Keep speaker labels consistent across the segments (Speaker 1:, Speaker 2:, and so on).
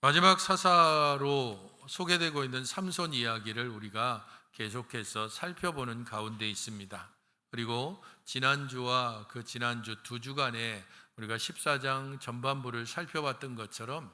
Speaker 1: 마지막 사사로 소개되고 있는 삼손 이야기를 우리가 계속해서 살펴보는 가운데 있습니다. 그리고 지난주와 그 지난주 두 주간에 우리가 14장 전반부를 살펴봤던 것처럼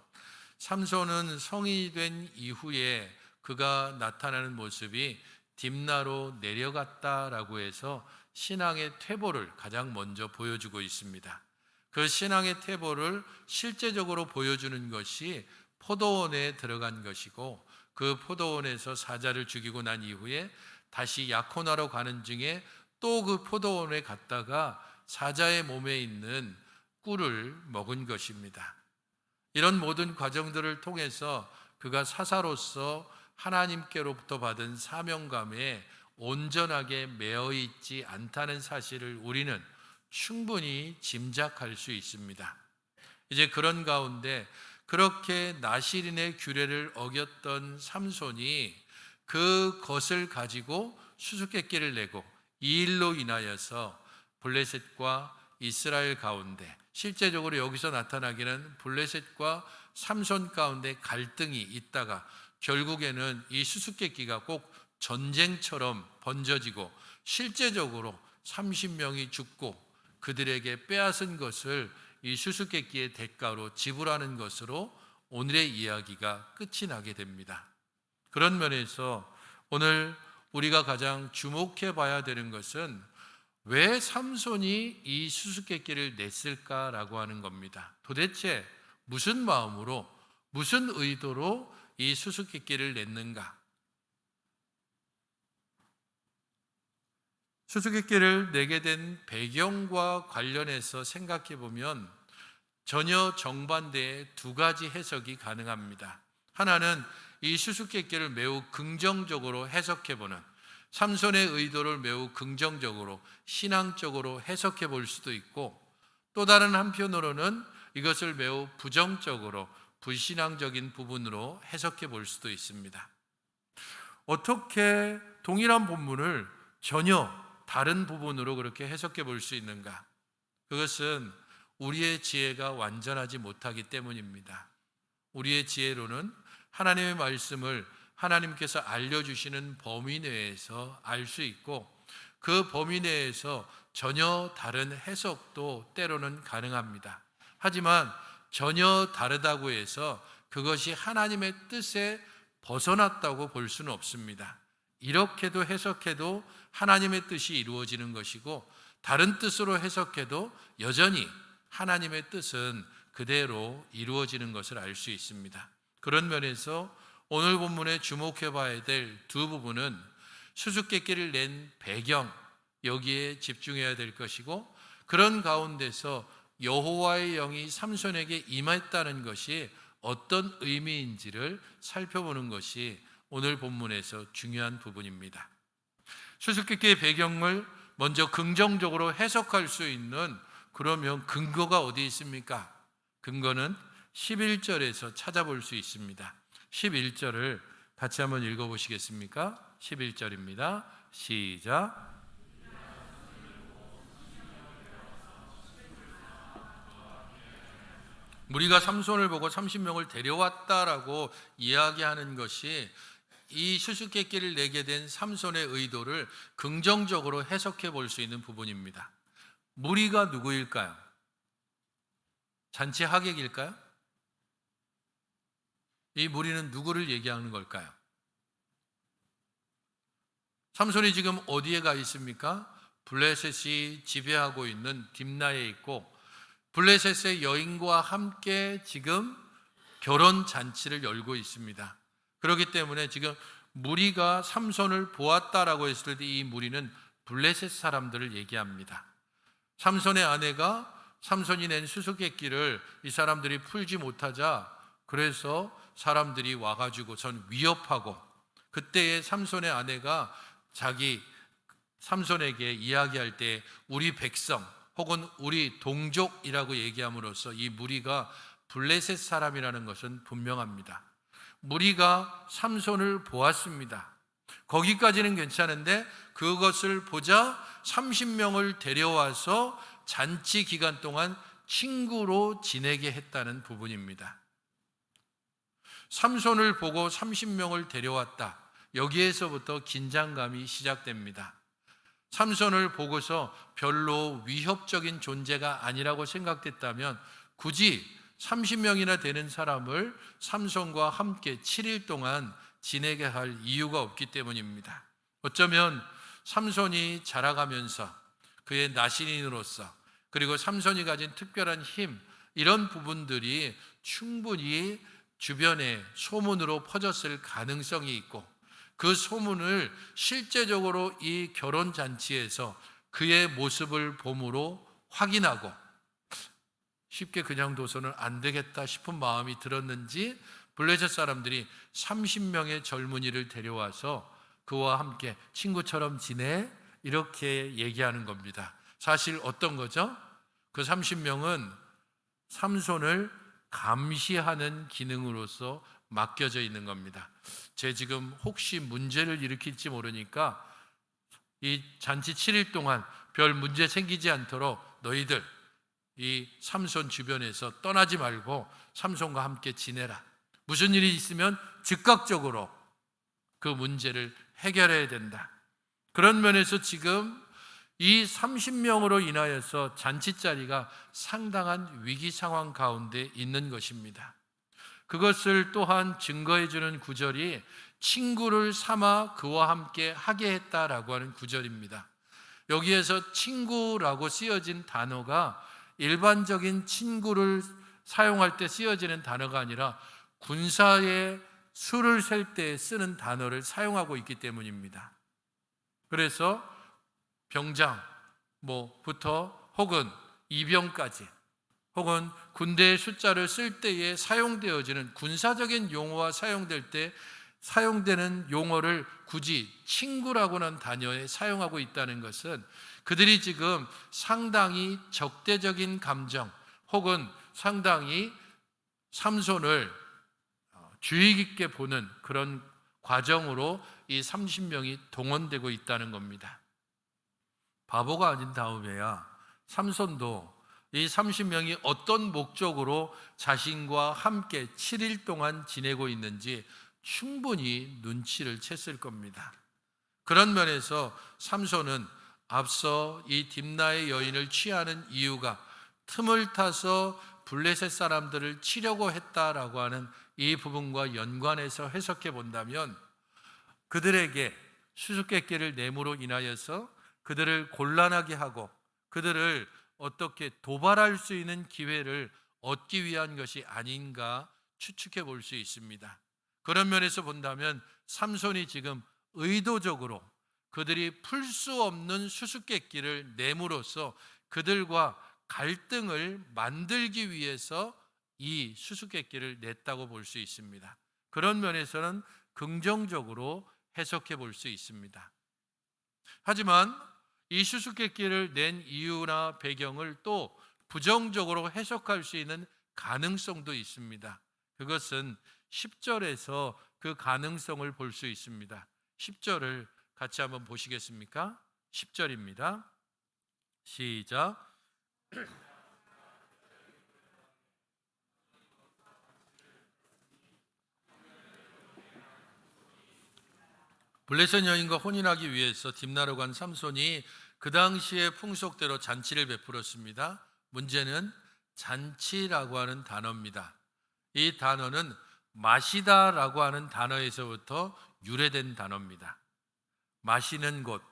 Speaker 1: 삼손은 성인이 된 이후에 그가 나타나는 모습이 딥나로 내려갔다라고 해서 신앙의 퇴보를 가장 먼저 보여주고 있습니다. 그 신앙의 퇴보를 실제적으로 보여주는 것이 포도원에 들어간 것이고, 그 포도원에서 사자를 죽이고 난 이후에 다시 야코나로 가는 중에 또 그 포도원에 갔다가 사자의 몸에 있는 꿀을 먹은 것입니다. 이런 모든 과정들을 통해서 그가 사사로서 하나님께로부터 받은 사명감에 온전하게 매어 있지 않다는 사실을 우리는 충분히 짐작할 수 있습니다. 이제 그런 가운데 그렇게 나실인의 규례를 어겼던 삼손이 그것을 가지고 수수께끼를 내고 이 일로 인하여서 블레셋과 이스라엘 가운데, 실제적으로 여기서 나타나기는 블레셋과 삼손 가운데 갈등이 있다가 결국에는 이 수수께끼가 꼭 전쟁처럼 번져지고 실제적으로 30명이 죽고 그들에게 빼앗은 것을 이 수수께끼의 대가로 지불하는 것으로 오늘의 이야기가 끝이 나게 됩니다. 그런 면에서 오늘 우리가 가장 주목해 봐야 되는 것은 왜 삼손이 이 수수께끼를 냈을까라고 하는 겁니다. 도대체 무슨 마음으로, 무슨 의도로 이 수수께끼를 냈는가? 수수께끼를 내게 된 배경과 관련해서 생각해 보면 전혀 정반대의 두 가지 해석이 가능합니다. 하나는 이 수수께끼를 매우 긍정적으로 해석해 보는, 삼손의 의도를 매우 긍정적으로 신앙적으로 해석해 볼 수도 있고, 또 다른 한편으로는 이것을 매우 부정적으로 불신앙적인 부분으로 해석해 볼 수도 있습니다. 어떻게 동일한 본문을 전혀 다른 부분으로 그렇게 해석해 볼 수 있는가? 그것은 우리의 지혜가 완전하지 못하기 때문입니다. 우리의 지혜로는 하나님의 말씀을 하나님께서 알려주시는 범위 내에서 알 수 있고, 그 범위 내에서 전혀 다른 해석도 때로는 가능합니다. 하지만 전혀 다르다고 해서 그것이 하나님의 뜻에 벗어났다고 볼 수는 없습니다. 이렇게도 해석해도 하나님의 뜻이 이루어지는 것이고, 다른 뜻으로 해석해도 여전히 하나님의 뜻은 그대로 이루어지는 것을 알 수 있습니다. 그런 면에서 오늘 본문에 주목해 봐야 될 두 부분은 수수께끼를 낸 배경, 여기에 집중해야 될 것이고, 그런 가운데서 여호와의 영이 삼손에게 임했다는 것이 어떤 의미인지를 살펴보는 것이 오늘 본문에서 중요한 부분입니다. 수수께끼의 배경을 먼저 긍정적으로 해석할 수 있는, 그러면 근거가 어디 있습니까? 근거는 11절에서 찾아볼 수 있습니다. 11절을 같이 한번 읽어보시겠습니까? 11절입니다. 시작. 무리가 삼손을 보고 30명을 데려왔다라고 이야기하는 것이 이 수수께끼를 내게 된 삼손의 의도를 긍정적으로 해석해 볼 수 있는 부분입니다. 무리가 누구일까요? 잔치 하객일까요? 이 무리는 누구를 얘기하는 걸까요? 삼손이 지금 어디에 가 있습니까? 블레셋이 지배하고 있는 딥나에 있고, 블레셋의 여인과 함께 지금 결혼 잔치를 열고 있습니다. 그렇기 때문에 지금 무리가 삼손을 보았다라고 했을 때 이 무리는 블레셋 사람들을 얘기합니다. 삼손의 아내가 삼손이 낸 수수께끼를 이 사람들이 풀지 못하자, 그래서 사람들이 와가지고 전 위협하고, 그때에 삼손의 아내가 자기 삼손에게 이야기할 때 우리 백성 혹은 우리 동족이라고 얘기함으로써 이 무리가 블레셋 사람이라는 것은 분명합니다. 무리가 삼손을 보았습니다. 거기까지는 괜찮은데 그것을 보자 30명을 데려와서 잔치 기간 동안 친구로 지내게 했다는 부분입니다. 삼손을 보고 30명을 데려왔다. 여기에서부터 긴장감이 시작됩니다. 삼손을 보고서 별로 위협적인 존재가 아니라고 생각됐다면 굳이 30명이나 되는 사람을 삼손과 함께 7일 동안 지내게 할 이유가 없기 때문입니다. 어쩌면 삼손이 자라가면서 그의 나신인으로서, 그리고 삼손이 가진 특별한 힘, 이런 부분들이 충분히 주변에 소문으로 퍼졌을 가능성이 있고, 그 소문을 실제적으로 이 결혼잔치에서 그의 모습을 봄으로 확인하고 쉽게 그냥 둬서는 안 되겠다 싶은 마음이 들었는지 블레셋 사람들이 30명의 젊은이를 데려와서 그와 함께 친구처럼 지내, 이렇게 얘기하는 겁니다. 사실 어떤 거죠? 그 30명은 삼손을 감시하는 기능으로서 맡겨져 있는 겁니다. 제 지금 혹시 문제를 일으킬지 모르니까 이 잔치 7일 동안 별 문제 생기지 않도록 너희들 이 삼손 주변에서 떠나지 말고 삼손과 함께 지내라. 무슨 일이 있으면 즉각적으로 그 문제를 해결해야 된다. 그런 면에서 지금 이 30명으로 인하여서 잔치 자리가 상당한 위기 상황 가운데 있는 것입니다. 그것을 또한 증거해 주는 구절이 친구를 삼아 그와 함께 하게 했다라고 하는 구절입니다. 여기에서 친구라고 쓰여진 단어가 일반적인 친구를 사용할 때 쓰여지는 단어가 아니라 군사의 수를 셀 때 쓰는 단어를 사용하고 있기 때문입니다. 그래서 병장 부터 혹은 이병까지, 혹은 군대의 숫자를 쓸 때에 사용되어지는 군사적인 용어와 사용될 때 사용되는 용어를 굳이 친구라고는 단어에 사용하고 있다는 것은 그들이 지금 상당히 적대적인 감정, 혹은 상당히 삼손을 주의 깊게 보는 그런 과정으로 이 30명이 동원되고 있다는 겁니다. 바보가 아닌 다음에야 삼손도 이 30명이 어떤 목적으로 자신과 함께 7일 동안 지내고 있는지 충분히 눈치를 챘을 겁니다. 그런 면에서 삼손은 앞서 이 딥나의 여인을 취하는 이유가 틈을 타서 블레셋 사람들을 치려고 했다라고 하는 이 부분과 연관해서 해석해 본다면, 그들에게 수수께끼를 내므로 인하여서 그들을 곤란하게 하고 그들을 어떻게 도발할 수 있는 기회를 얻기 위한 것이 아닌가 추측해 볼 수 있습니다. 그런 면에서 본다면 삼손이 지금 의도적으로 그들이 풀 수 없는 수수께끼를 내므로써 그들과 갈등을 만들기 위해서 이 수수께끼를 냈다고 볼 수 있습니다. 그런 면에서는 긍정적으로 해석해 볼 수 있습니다. 하지만 이 수수께끼를 낸 이유나 배경을 또 부정적으로 해석할 수 있는 가능성도 있습니다. 그것은 10절에서 그 가능성을 볼 수 있습니다. 10절을 같이 한번 보시겠습니까? 10절입니다. 시작. 블레셋 여인과 혼인하기 위해서 딥나로 간 삼손이 그 당시의 풍속대로 잔치를 베풀었습니다. 문제는 잔치라고 하는 단어입니다. 이 단어는 마시다라고 하는 단어에서부터 유래된 단어입니다. 마시는 곳,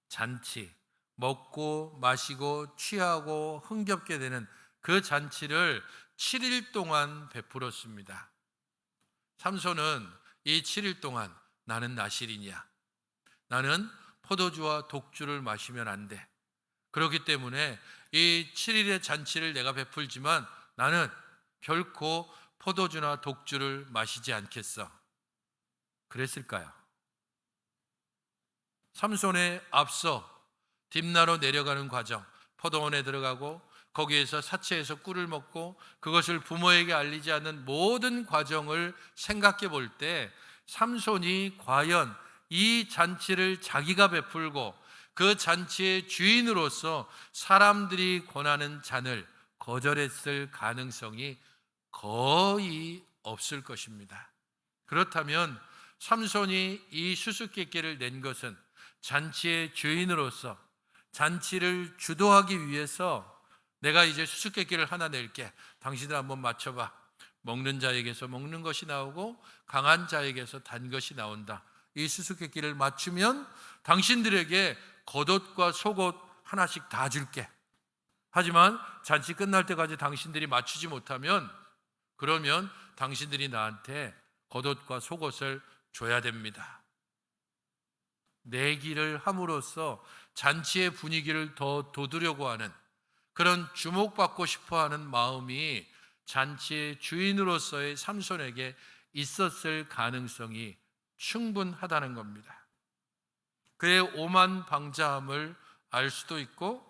Speaker 1: 잔치, 먹고 마시고 취하고 흥겹게 되는 그 잔치를 7일 동안 베풀었습니다. 삼손은 이 7일 동안 나는 나실이냐, 나는 포도주와 독주를 마시면 안 돼. 그렇기 때문에 이 7일의 잔치를 내가 베풀지만 나는 결코 포도주나 독주를 마시지 않겠어. 그랬을까요? 삼손의 앞서 딥나로 내려가는 과정, 포도원에 들어가고 거기에서 사채에서 꿀을 먹고 그것을 부모에게 알리지 않는 모든 과정을 생각해 볼 때 삼손이 과연 이 잔치를 자기가 베풀고 그 잔치의 주인으로서 사람들이 권하는 잔을 거절했을 가능성이 거의 없을 것입니다. 그렇다면 삼손이 이 수수께끼를 낸 것은 잔치의 주인으로서 잔치를 주도하기 위해서 내가 이제 수수께끼를 하나 낼게. 당신들 한번 맞춰봐. 먹는 자에게서 먹는 것이 나오고 강한 자에게서 단 것이 나온다. 이 수수께끼를 맞추면 당신들에게 겉옷과 속옷 하나씩 다 줄게. 하지만 잔치 끝날 때까지 당신들이 맞추지 못하면 그러면 당신들이 나한테 겉옷과 속옷을 줘야 됩니다. 내기를 함으로써 잔치의 분위기를 더 돋우려고 하는 그런 주목받고 싶어하는 마음이 잔치의 주인으로서의 삼손에게 있었을 가능성이 충분하다는 겁니다. 그의 오만방자함을 알 수도 있고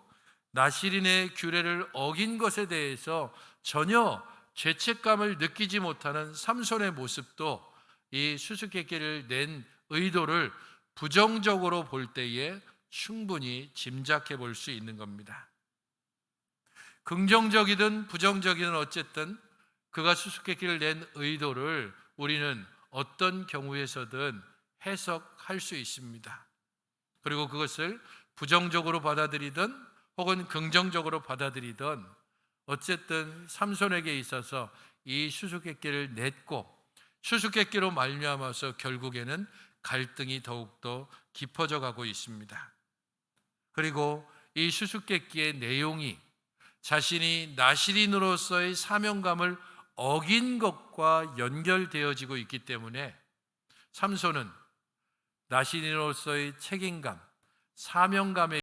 Speaker 1: 나시린의 규례를 어긴 것에 대해서 전혀 죄책감을 느끼지 못하는 삼손의 모습도 이 수수께끼를 낸 의도를 부정적으로 볼 때에 충분히 짐작해 볼 수 있는 겁니다. 긍정적이든 부정적이든 어쨌든 그가 수수께끼를 낸 의도를 우리는 어떤 경우에서든 해석할 수 있습니다. 그리고 그것을 부정적으로 받아들이든 혹은 긍정적으로 받아들이든 어쨌든 삼손에게 있어서 이 수수께끼를 냈고 수수께끼로 말미암아서 결국에는 갈등이 더욱더 깊어져 가고 있습니다. 그리고 이 수수께끼의 내용이 자신이 나시린으로서의 사명감을 어긴 것과 연결되어지고 있기 때문에 삼손은 나시린으로서의 책임감, 사명감에